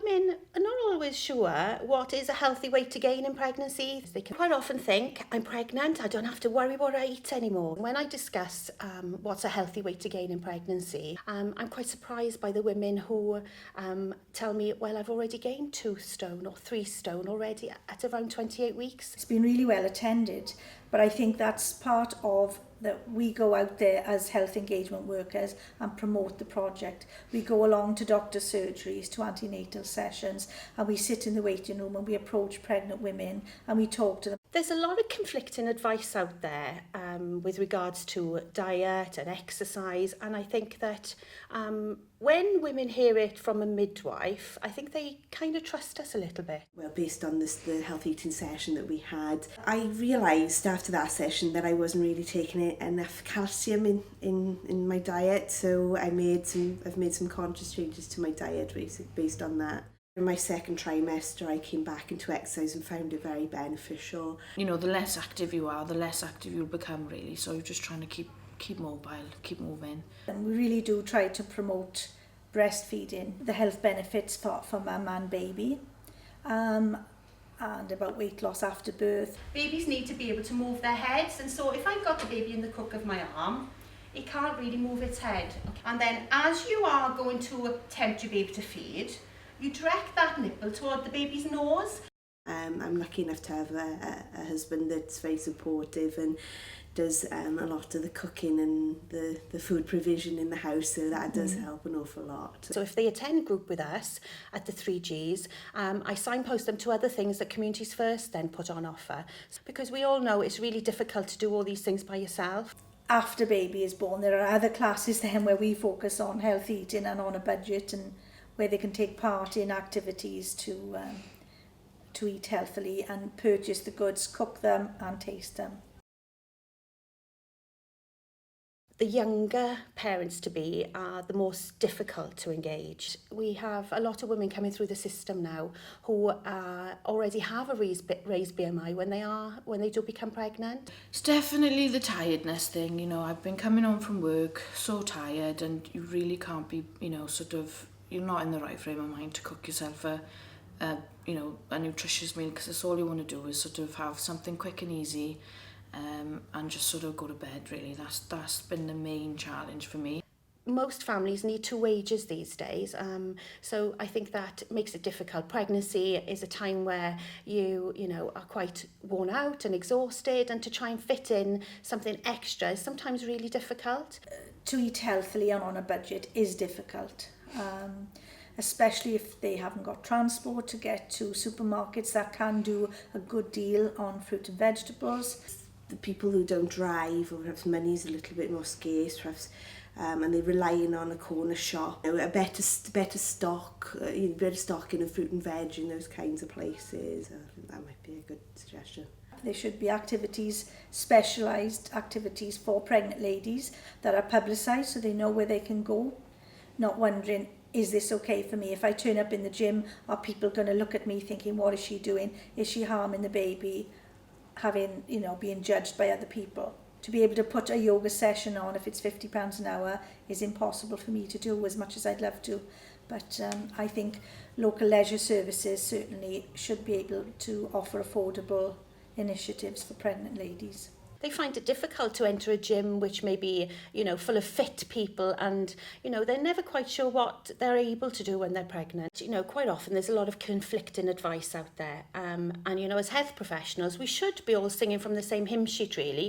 Women are not always sure what is a healthy weight to gain in pregnancy. They can quite often think, I'm pregnant, I don't have to worry what I eat anymore. When I discuss what's a healthy weight to gain in pregnancy, I'm quite surprised by the women who tell me, well, I've already gained 2 stone or 3 stone already at around 28 weeks. It's been really well attended, but I think that's part of that we go out there as health engagement workers and promote the project. We go along to doctor surgeries, to antenatal sessions, and we sit in the waiting room and we approach pregnant women and we talk to them. There's a lot of conflicting advice out there with regards to diet and exercise, and I think that when women hear it from a midwife, I think they kind of trust us a little bit. Well, based on the health eating session that we had, I realised after that session that I wasn't really taking enough calcium in my diet, so I've made some conscious changes to my diet based on that. In my second trimester, I came back into exercise and found it very beneficial. You know, the less active you are, the less active you'll become, really. So you're just trying to keep mobile, keep moving. And we really do try to promote breastfeeding, the health benefits for mum and baby, and about weight loss after birth. Babies need to be able to move their heads, and so if I've got the baby in the crook of my arm, it can't really move its head. And then as you are going to tempt your baby to feed, you direct that nipple toward the baby's nose. I'm lucky enough to have a husband that's very supportive and does a lot of the cooking and the food provision in the house, so that does help an awful lot. So if they attend group with us at the 3Gs, I signpost them to other things that Communities First then put on offer, because we all know it's really difficult to do all these things by yourself. After baby is born, there are other classes then where we focus on health eating and on a budget, and where they can take part in activities to eat healthily and purchase the goods, cook them and taste them. The younger parents-to-be are the most difficult to engage. We have a lot of women coming through the system now who already have a raised BMI when they do become pregnant. It's definitely the tiredness thing. You know, I've been coming home from work so tired, and you really can't be, you're not in the right frame of mind to cook yourself a nutritious meal, because that's all you want to do is sort of have something quick and easy, and just sort of go to bed, really. That's been the main challenge for me. Most families need 2 wages these days, so I think that makes it difficult. Pregnancy is a time where you are quite worn out and exhausted, and to try and fit in something extra is sometimes really difficult. To eat healthily and on a budget is difficult. Especially if they haven't got transport to get to supermarkets that can do a good deal on fruit and vegetables. The people who don't drive, or perhaps money's a little bit more scarce, perhaps, and they're relying on a corner shop, a better stock, better stocking of fruit and veg in those kinds of places. I think that might be a good suggestion. There should be activities, specialised activities for pregnant ladies that are publicised so they know where they can go, not wondering, is this okay for me? If I turn up in the gym, are people going to look at me thinking, what is she doing? Is she harming the baby? Being judged by other people. To be able to put a yoga session on, if it's £50 an hour, is impossible for me to do, as much as I'd love to. But I think local leisure services certainly should be able to offer affordable initiatives for pregnant ladies. They find it difficult to enter a gym which may be, full of fit people, and, they're never quite sure what they're able to do when they're pregnant. Quite often there's a lot of conflicting advice out there. And, as health professionals, we should be all singing from the same hymn sheet, really.